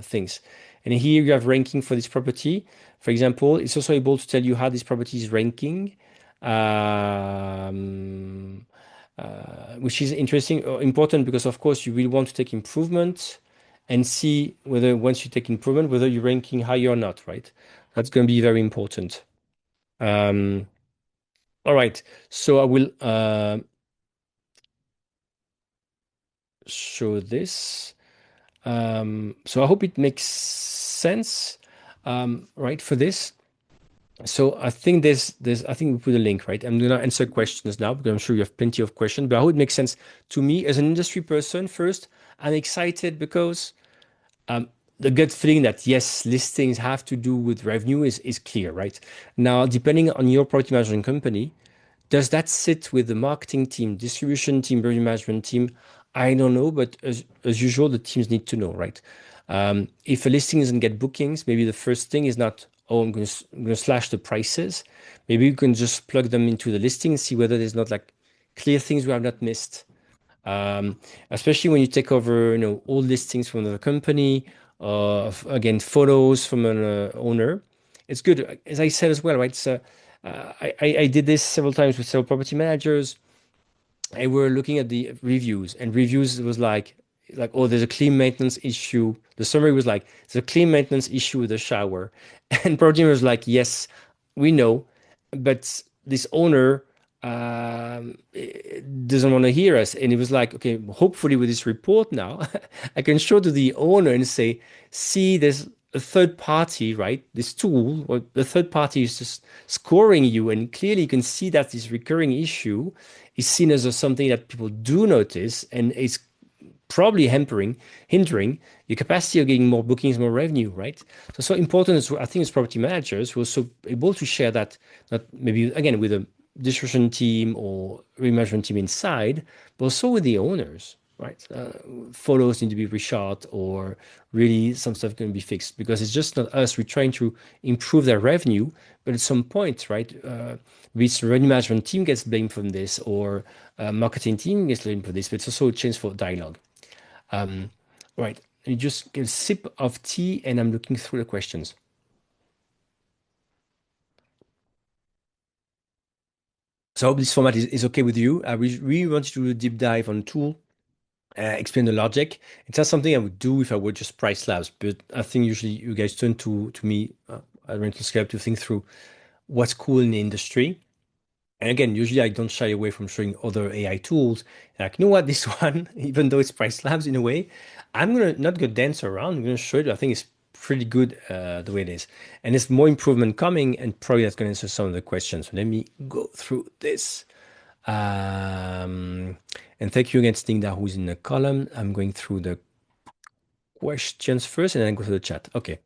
things, and here you have ranking for this property. For example, it's also able to tell you how this property is ranking, um, which is interesting, important because of course you will want to take improvement and see whether once you take improvement, whether you're ranking higher or not, right? That's going to be very important. Um, all right, so I will show this. So I hope it makes sense, right, for this. So I think I think we put a link, right? I'm gonna answer questions now because I'm sure you have plenty of questions, but I hope it makes sense to me as an industry person. First, I'm excited because um, the gut feeling that yes, listings have to do with revenue is clear, right? Now, depending on your property management company, does that sit with the marketing team, distribution team, revenue management team? I don't know, but as usual, the teams need to know, right? If a listing doesn't get bookings, maybe the first thing is not, oh, I'm going to slash the prices. Maybe you can just plug them into the listing and see whether there's not like clear things we have not missed. Um, Especially when you take over, old listings from another company, again, photos from an owner. It's good, as I said as well, right? So, I did this several times with several property managers. And we were looking at the reviews, and reviews was like, oh, there's a clean maintenance issue. The summary was like, there's a clean maintenance issue with the shower, and property was like, yes, we know, but this owner doesn't want to hear us. And it was like, okay, hopefully with this report now, I can show to the owner and say, see, there's a third party, right? This tool, or the third party is just scoring you, and clearly you can see that this recurring issue is seen as something that people do notice, and it's probably hindering your capacity of getting more bookings, more revenue, right? So important is, I think, as property managers who are also able to share that, not maybe again with a distribution team or remanagement team inside, but also with the owners. right? Photos need to be reshot or really some stuff can be fixed because it's just not us. We're trying to improve their revenue, but at some point, right, which revenue management team gets blamed from this or marketing team gets blamed for this, but it's also a chance for dialogue. Right. You just get a sip of tea and I'm looking through the questions. So I hope this format is okay with you. I really want you to do a deep dive on tool, explain the logic. It's not something I would do if I were just Price Labs, but I think usually you guys turn to me at Rental Scale to think through what's cool in the industry. And again, usually I don't shy away from showing other AI tools. Like, you know what, this one, even though it's Price Labs in a way, I'm gonna not go dance around. I'm gonna show it. I think it's pretty good the way it is. And there's more improvement coming, and probably that's gonna answer some of the questions. So let me go through this. Um, and thank you again, Stingda, who's in the column. I'm going through the questions first, and then go to the chat. Okay.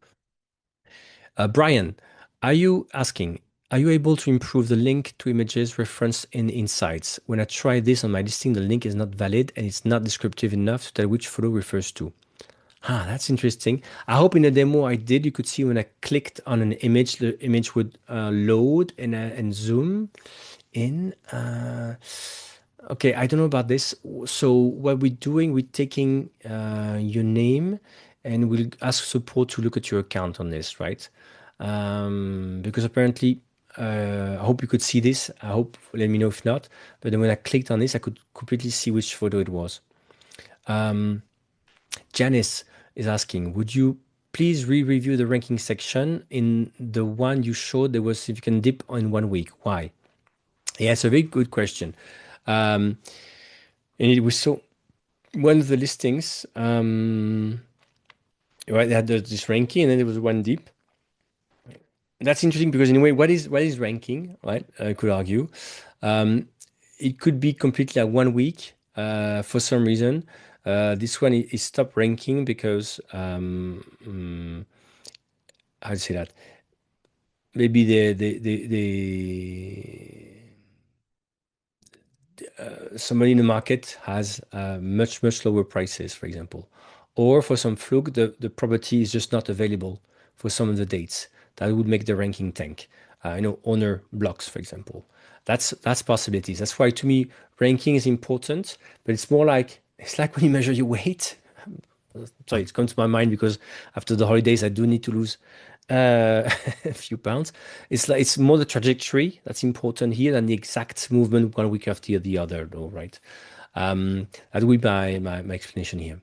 Brian, are you asking, are you able to improve the link to images referenced in Insights? When I try this on my listing, the link is not valid and it's not descriptive enough to tell which photo refers to. Ah, that's interesting. I hope in the demo I did, you could see when I clicked on an image, the image would load and zoom in. Okay, I don't know about this. So what we're doing, we're taking your name and we'll ask support to look at your account on this, right? Because apparently, I hope you could see this. I hope, let me know if not. But then when I clicked on this, I could completely see which photo it was. Janice is asking, would you please re-review the ranking section? In the one you showed, there was significant dip in 1 week. Why? Yeah, it's a very good question. Um, and it was so one of the listings, right, they had this ranking, and then there was one dip. That's interesting because in a way, what is ranking, right? I could argue. Um, it could be completely like 1 week for some reason. This one is stopped ranking because how to say that? Maybe somebody in the market has much lower prices, for example, or for some fluke, the property is just not available for some of the dates. That would make the ranking tank. Owner blocks, for example. That's possibilities. That's why to me ranking is important, but it's like when you measure your weight. Sorry, it's come to my mind because after the holidays, I do need to lose a few pounds. It's more the trajectory that's important here than the exact movement 1 week after the other, though, right? That would be my explanation here.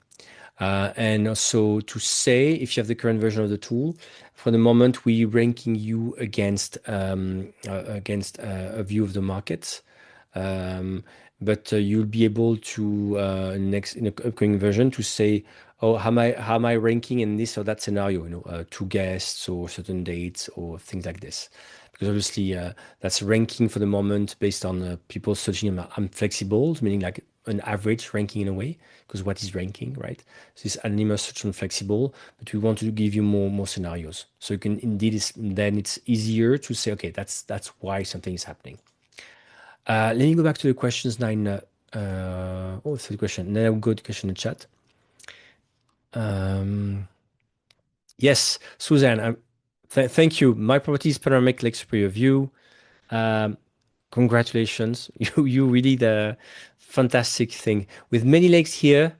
And also to say, if you have the current version of the tool, for the moment, we're ranking you against a view of the market. Um, but you'll be able to next in the upcoming version to say, oh, how am I ranking in this or that scenario? Two guests or certain dates or things like this. Because obviously that's ranking for the moment based on people searching. I'm flexible, meaning like an average ranking in a way. Because what is ranking, right? So it's anonymous, search, and flexible. But we want to give you more scenarios, so you can indeed. Then it's easier to say, okay, that's why something is happening. Let me go back to the questions nine. Third question. Then I'll go to question in the chat. Yes, Suzanne, thank you. My property is panoramic Lake Superior view. Um, Congratulations. You really did a fantastic thing. With many lakes here,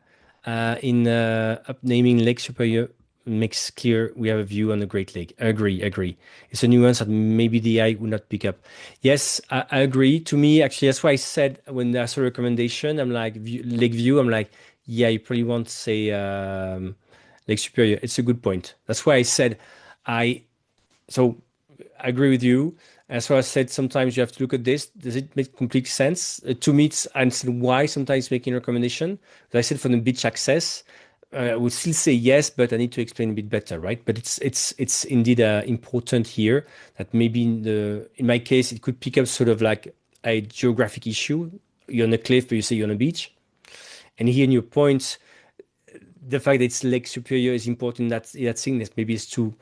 in upnaming Lake Superior makes clear we have a view on the Great Lake. Agree. It's a nuance that maybe the eye would not pick up. Yes, I agree. To me, actually, that's why I said when I saw a recommendation, I'm like, Lake View, I'm like, yeah, you probably want to say Lake Superior. It's a good point. That's why I said I so I agree with you. As far as I said, sometimes you have to look at this. Does it make complete sense? To me, it's I understand why sometimes making a recommendation. As I said, for the beach access, I would still say yes, but I need to explain a bit better, right? But it's indeed important here that maybe in my case it could pick up sort of like a geographic issue. You're on a cliff, but you say you're on a beach, and here in your points the fact that it's Lake Superior is important. That thing that maybe it's too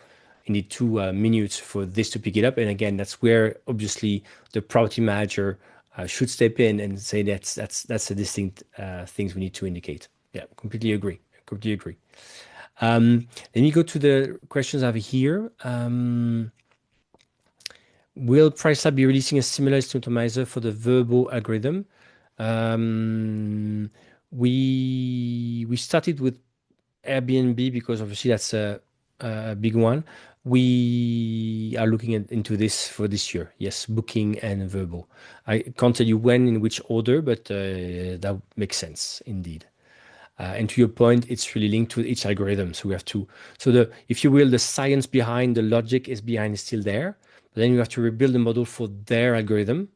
you need 2 minutes for this to pick it up. And again, that's where obviously the property manager should step in and say that's the distinct things we need to indicate. Yeah, completely agree. Completely agree. Let me go to the questions I have here. Will PriceLab be releasing a similar optimizer for the Verbo algorithm? Um, we started with Airbnb because obviously that's a big one. We are looking into this for this year. Yes, Booking and Verbo. I can't tell you when, in which order, but that makes sense indeed. And to your point, it's really linked to each algorithm. So we have to, so the, if you will, the science behind the logic is behind is still there. But then you have to rebuild the model for their algorithm,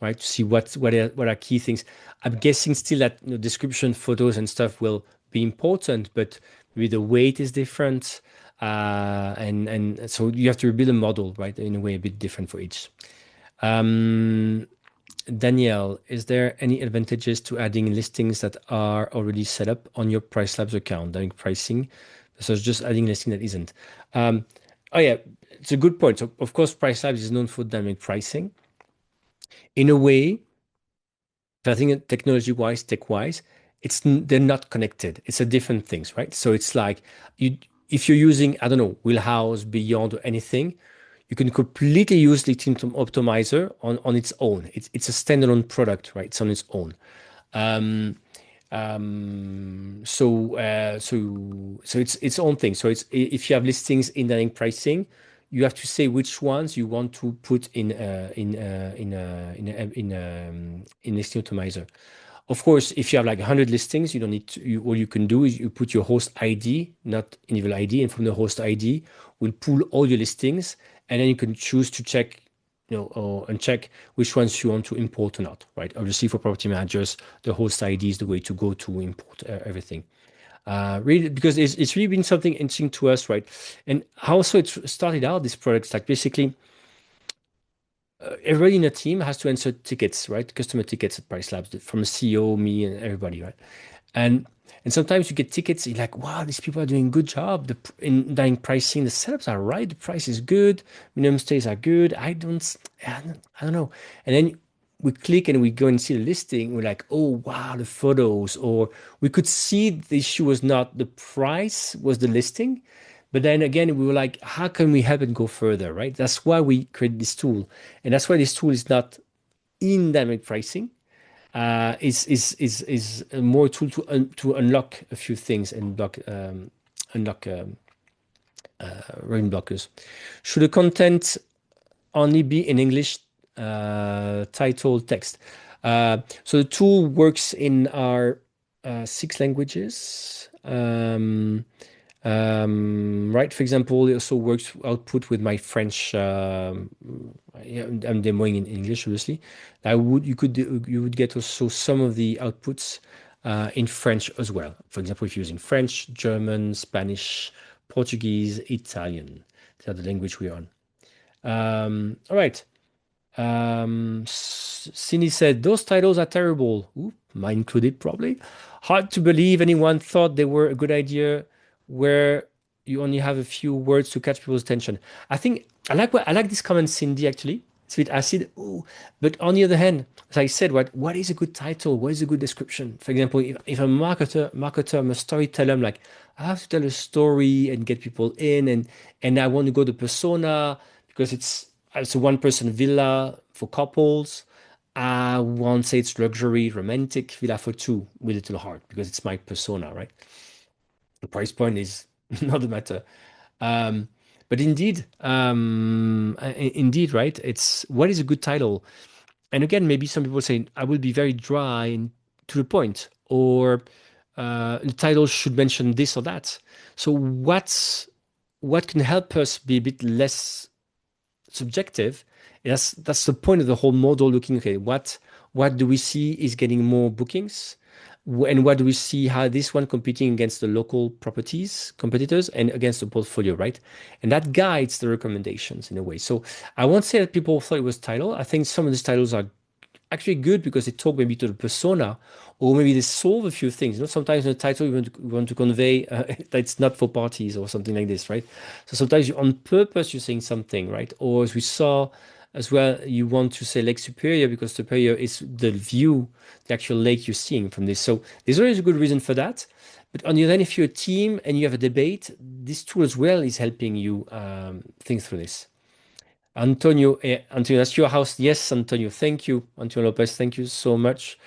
right? To see what are key things. I'm guessing still that description, photos, and stuff will be important, but maybe the weight is different, and so you have to rebuild a model, right? In a way, a bit different for each. Um, Danielle, is there any advantages to adding listings that are already set up on your PriceLabs account, like pricing, versus just adding listing that isn't? Um, oh yeah, it's a good point. So of course, PriceLabs is known for dynamic pricing. In a way, I think technology-wise, tech-wise, they're not connected. It's a different things, right? So it's like you if you're using, I don't know, Wheelhouse, Beyond, or anything, you can completely use LinkedIn Optimizer on its own. It's a standalone product, right? It's on its own. Um, so it's its own thing. So it's if you have listings in dynamic pricing, you have to say which ones you want to put in listing optimizer. Of course, if you have like 100 listings, you don't need to, all you can do is you put your host ID, not individual ID, and from the host ID, we'll pull all your listings, and then you can choose to check, or uncheck which ones you want to import or not, right? Obviously, for property managers, the host ID is the way to go to import everything. Really, because it's really been something interesting to us, right? And how also it started out, this product, like basically everybody in the team has to answer tickets, right? Customer tickets at PriceLabs from the CEO, me, and everybody, right? And and sometimes you get tickets, you're like, wow, these people are doing a good job. In doing pricing, the setups are right, the price is good, minimum stays are good. I don't know. And then we click and we go and see the listing. We're like, oh wow, the photos. Or we could see the issue was not the price, was the listing. But then again, we were like, how can we help it go further, right? That's why we created this tool. And that's why this tool is not in dynamic pricing. Is a more tool to unlock a few things and unlock revenue blockers. Should the content only be in English title text? So the tool works in our 6 languages. Right, for example, it also works output with my French. Yeah, I'm demoing in English, obviously. You would get also some of the outputs in French as well. For example, if you're using French, German, Spanish, Portuguese, Italian, these are the language we're on. All right. Cindy said, those titles are terrible. Ooh, mine included, probably. Hard to believe anyone thought they were a good idea where you only have a few words to catch people's attention. I like this comment, Cindy, actually. Sweet acid. Ooh. But on the other hand, as I said, what is a good title? What is a good description? For example, if I'm a marketer, I'm a storyteller, I'm like, I have to tell a story and get people in, and I want to go to persona because it's a one-person villa for couples. I won't say it's luxury, romantic villa for two with a little heart because it's my persona, right? The price point is not the matter. Um, but indeed, right? It's what is a good title? And again, maybe some people say I will be very dry and to the point, or the title should mention this or that. So what can help us be a bit less subjective? That's the point of the whole model. Looking, okay, what do we see is getting more bookings, and what do we see how this one competing against the local properties competitors and against the portfolio, right? And that guides the recommendations in a way. So I won't say that people thought it was title. I think some of these titles are actually good because they talk maybe to the persona, or maybe they solve a few things. Sometimes in the title you want to convey that it's not for parties or something like this, right? So sometimes you on purpose you're saying something, right? Or as we saw as well, you want to say Lake Superior because Superior is the view, the actual lake you're seeing from this. So there's always a good reason for that. But on the other hand, if you're a team and you have a debate, this tool as well is helping you think through this. Antonio, that's your house. Yes, Antonio. Thank you, Antonio Lopez. Thank you so much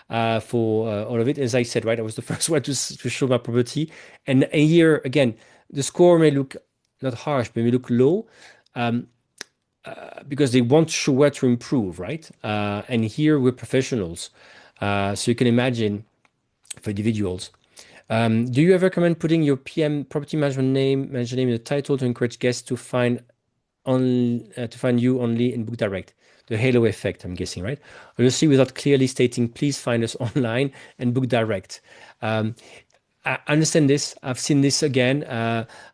for all of it. As I said, right, I was the first one to show my property. And here, again, the score may look not harsh, but may look low because they want to show where to improve, right? And here we're professionals. So you can imagine for individuals. Do you ever recommend putting your PM property manager name in the title to encourage guests to find you only in Book Direct? The halo effect, I'm guessing, right? Obviously, without clearly stating, please find us online and Book Direct. Um, I understand this. I've seen this again.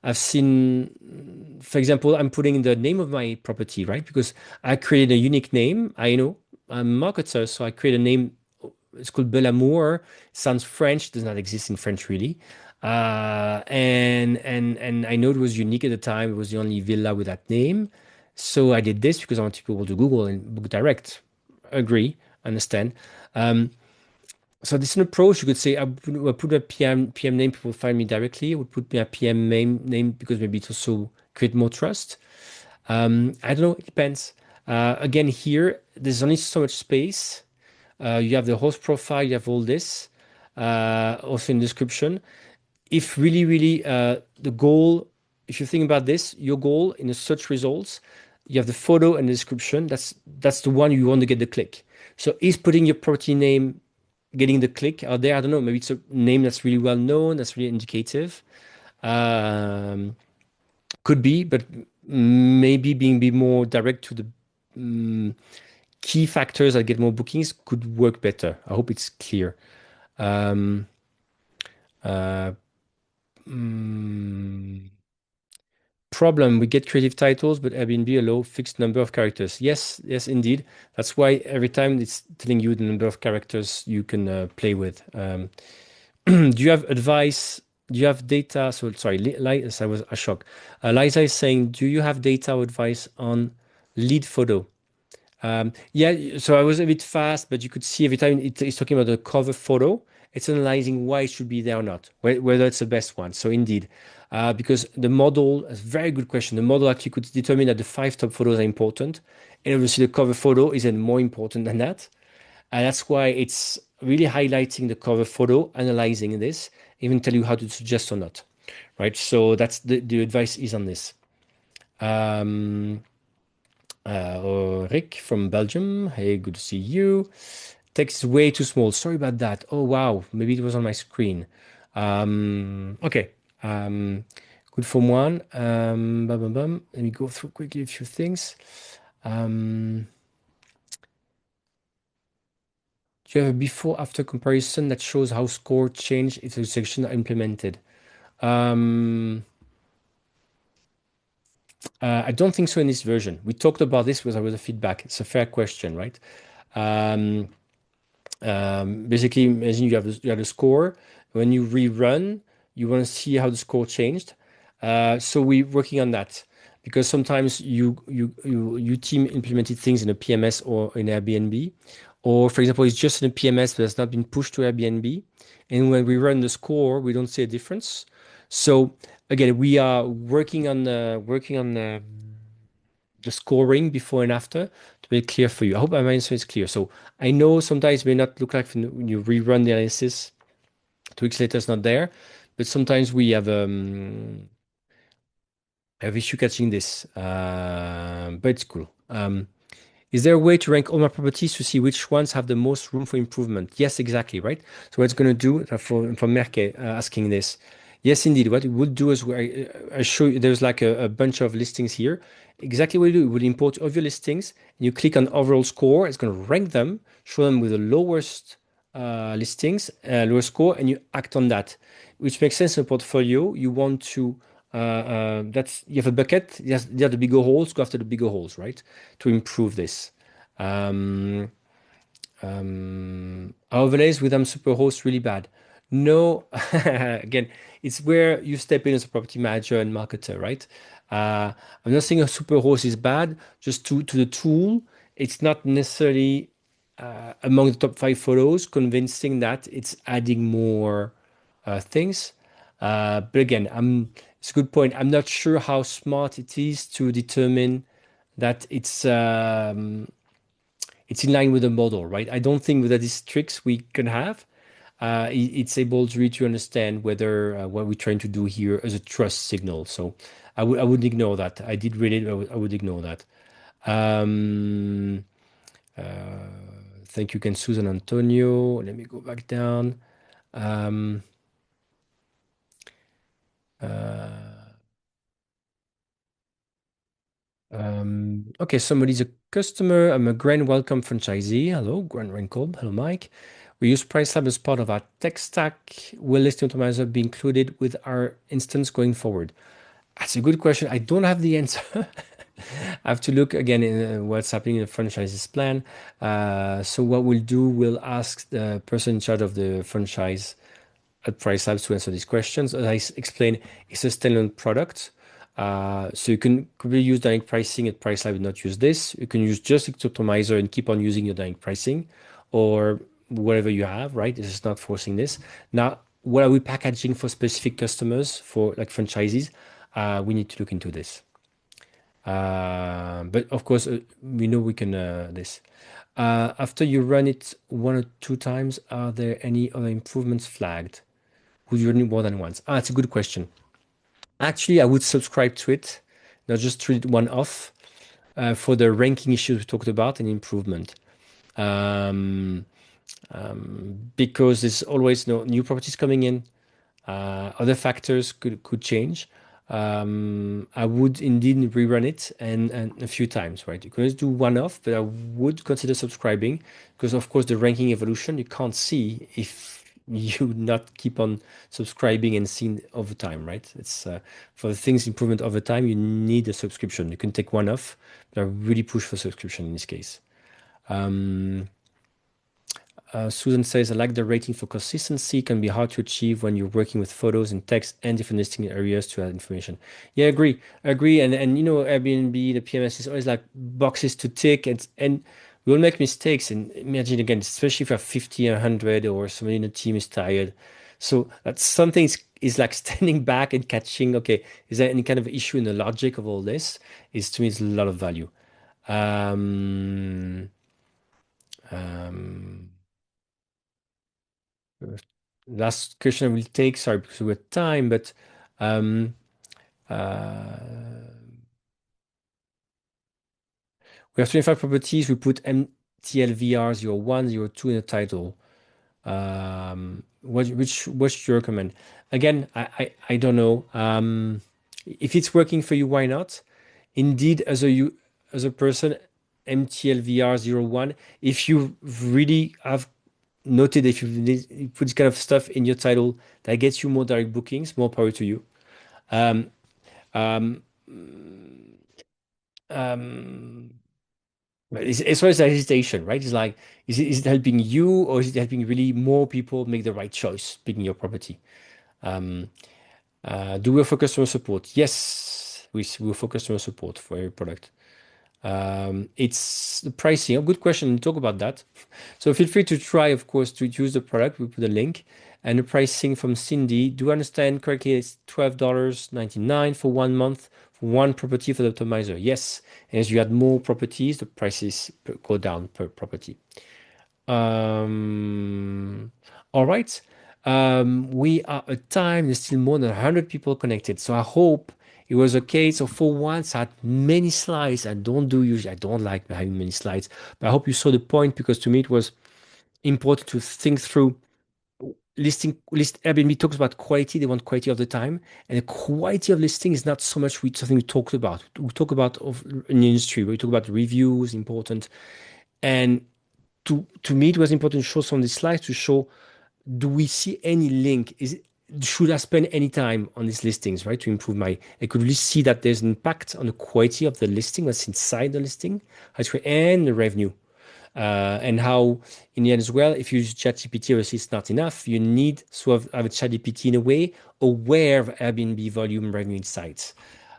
I've seen, for example, I'm putting the name of my property, right? Because I created a unique name. I know I'm a marketer, so I create a name. It's called Belamour. Sounds French. Does not exist in French really. And I know it was unique at the time. It was the only villa with that name. So I did this because I wanted people to Google and book direct. Agree, understand. Um, so this is an approach. You could say I put a PM name, people find me directly. I would put me a PM name because maybe it also create more trust. I don't know, it depends. Again, here, there's only so much space. You have the host profile, you have all this, also in description. If really, really the goal, if you think about this, your goal in the search results, you have the photo and the description. That's the one you want to get the click. So is putting your property name getting the click out there? I don't know. Maybe it's a name that's really well known, that's really indicative. Um, could be, but maybe being be more direct to the um, key factors that get more bookings could work better. I hope it's clear. Um, uh, mm, Problem, we get creative titles, but Airbnb allow fixed number of characters. Yes, yes, indeed. That's why every time it's telling you the number of characters you can play with. Do you have advice? Do you have data? So sorry, I was a shock. Liza is saying, do you have data or advice on lead photo? Yeah, so I was a bit fast, but you could see every time it's talking about the cover photo, it's analyzing why it should be there or not, whether it's the best one. So indeed, because the model, a very good question. The model actually could determine that the five top photos are important, and obviously the cover photo is even more important than that. And that's why it's really highlighting the cover photo, analyzing this, even tell you how to suggest or not, right? So that's the advice is on this. Um, Rick from Belgium. Hey, good to see you. Text is way too small. Sorry about that. Oh, wow. Maybe it was on my screen. Okay. Um, Good for one. Bum, bum, bum. Let me go through quickly a few things. Um, do you have a before after comparison that shows how score changed if the section are implemented? Um, I don't think so in this version. We talked about this because I was a feedback. It's a fair question, right? Um, Basically, imagine you have the score. When you rerun, you want to see how the score changed. So we're working on that because sometimes you team implemented things in a PMS or in Airbnb, or for example, it's just in a PMS but has not been pushed to Airbnb. And when we run the score, we don't see a difference. So again, we are working on the scoring before and after to make it clear for you. I hope my answer is clear. So I know sometimes it may not look like when you rerun the analysis, 2 weeks later it's not there, but sometimes we have issue catching this. But it's cool. Is there a way to rank all my properties to see which ones have the most room for improvement? Yes, exactly, right? So what it's going to do for Merke asking this. Yes, indeed. What it would do is I show you there's like a bunch of listings here. Exactly what you do, you would import all your listings and you click on overall score. It's going to rank them, show them with the lowest lowest score, and you act on that, which makes sense in a portfolio. You want to that's you have a bucket. Yes, there are the bigger holes. Go after the bigger holes, right? To improve this. Overlays with them superhost really bad. No, again, it's where you step in as a property manager and marketer, right? I'm not saying a super host is bad, just to the tool, it's not necessarily among the top five photos, convincing that it's adding more things. But again, it's a good point. I'm not sure how smart it is to determine that it's in line with the model, right? I don't think that these tricks we can have. It's able to really to understand whether what we're trying to do here is a trust signal. So I would ignore that. I did read it. I would ignore that. Um, uh, Thank you again, Susan Antonio. Let me go back down. Um, uh, okay, somebody's a customer. I'm a Grand Welcome franchisee. Hello, Grand Wrinkle. Hello, Mike. We use PriceLab as part of our tech stack. Will listing optimizer be included with our instance going forward? That's a good question. I don't have the answer. I have to look again in what's happening in the franchise's plan. So what we'll do, we'll ask the person in charge of the franchise at PriceLabs to answer these questions. As I explained, it's a standalone product. So you can really use dynamic pricing at PriceLab and not use this. You can use just optimizer and keep on using your dynamic pricing or whatever you have, right? This is not forcing this. Now, what are we packaging for specific customers, for like franchisees? We need to look into this. But of course, we know we can this. After you run it one or two times, are there any other improvements flagged? Would you run it more than once? It's a good question. Actually, I would subscribe to it, not just treat one off for the ranking issues we talked about and improvement. Um, because there's always no new properties coming in. Other factors could change. I would indeed rerun it and a few times, right? You can always do one off, but I would consider subscribing because, of course, the ranking evolution you can't see if you not keep on subscribing and seeing over time, right? It's for the things improvement over time, you need a subscription. You can take one off, but I really push for subscription in this case. Um, Susan says, I like the rating for consistency. Can be hard to achieve when you're working with photos and text and different listing areas to add information. Yeah, agree. Agree. And you know, Airbnb, the PMS is always like boxes to tick and we'll make mistakes. And imagine again, especially if you have 50 or 100 or somebody in the team is tired. So that's something is like standing back and catching, okay, is there any kind of issue in the logic of all this? Is to me is a lot of value. Um, um, Last question I will take, sorry, because we're time, but um, uh, we have 25 properties. We put MTLVR 01, 02 in the title. What should you recommend? Again, I don't know. If it's working for you, why not? Indeed, as a person, MTLVR 01, if you really have noted if you put this kind of stuff in your title that gets you more direct bookings, more power to you. Um, um, um, but it's always a hesitation, right? It's like, is it helping you or is it helping really more people make the right choice picking your property? Um, do we offer customer support? Yes, we offer customer support for every product. It's the pricing. A good question. Talk about that. So feel free to try, of course, to use the product. We put a link and the pricing from Cindy. Do I understand correctly? It's $12.99 for 1 month for one property for the optimizer. Yes. And as you add more properties, the prices go down per property. Um, all right. We are at time. There's still more than 100 people connected. So I hope it was okay. So for once, I had many slides. I don't like having many slides, but I hope you saw the point because to me it was important to think through list Airbnb talks about quality. They want quality of the time, and the quality of listing is not so much something we talked about. We talk about in the industry. We talk about reviews, important, and to me, it was important to show some of these slides to show, do we see any link? Should I spend any time on these listings, right? To improve I could really see that there's an impact on the quality of the listing, what's inside the listing, and the revenue. And how, in the end as well, if you use ChatGPT, obviously it's not enough. You need sort of have a ChatGPT in a way aware of Airbnb volume revenue insights.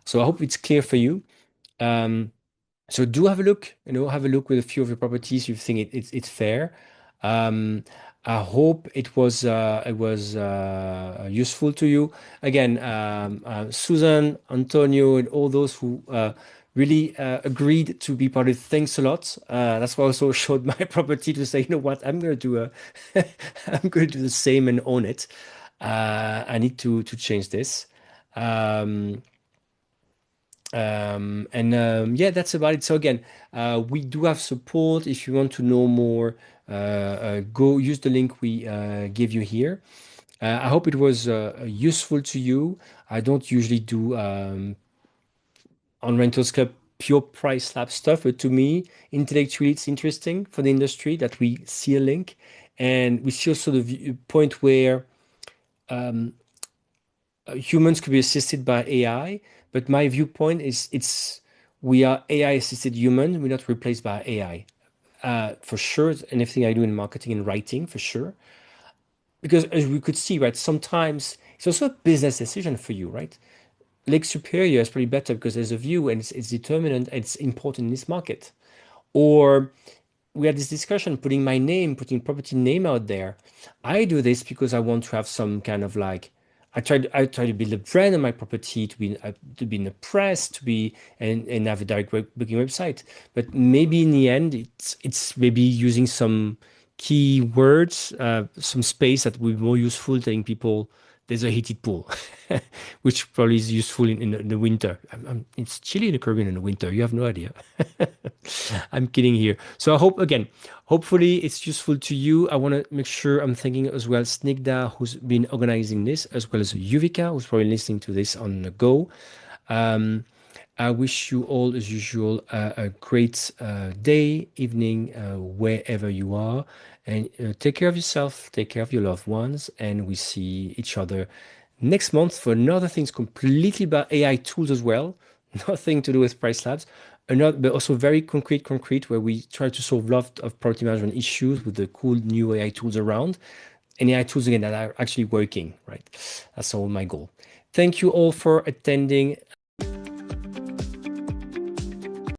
So I hope it's clear for you. Um, so do have a look, have a look with a few of your properties. You think it's fair. Um, I hope it was useful to you. Again, Susan, Antonio, and all those who really agreed to be part of it. Thanks a lot. That's why I also showed my property to say, you know what, I'm going to do I'm going to do the same and own it. I need to change this. Um, yeah, that's about it. So again, we do have support. If you want to know more, go use the link we give you here. I hope it was useful to you. I don't usually do on Rentals Club pure price lab stuff, but to me, intellectually, it's interesting for the industry that we see a link, and we see also the point where humans could be assisted by AI, but my viewpoint is it's we are AI assisted human. We're not replaced by AI. For sure, and everything I do in marketing and writing, for sure. Because as we could see, right, sometimes it's also a business decision for you, right? Lake Superior is probably better because there's a view and it's determinant, and it's important in this market. Or we had this discussion putting my name, putting property name out there. I do this because I want to have some kind of like I try to build a brand on my property to be in the press, to be and have a direct booking website. But maybe in the end, it's maybe using some keywords, some space that will be more useful, telling people there's a heated pool, which probably is useful in the winter. It's chilly in the Caribbean in the winter. You have no idea. I'm kidding here. So I hope, again, hopefully it's useful to you. I want to make sure I'm thanking as well Snigda, who's been organizing this, as well as Yuvika, who's probably listening to this on the go. Um, I wish you all, as usual, a great day, evening, wherever you are. And take care of yourself, take care of your loved ones. And we see each other next month for another things completely about AI tools as well. Nothing to do with Price Labs. Another, but also very concrete, where we try to solve a lot of property management issues with the cool new AI tools around. And AI tools, again, that are actually working, right? That's all my goal. Thank you all for attending.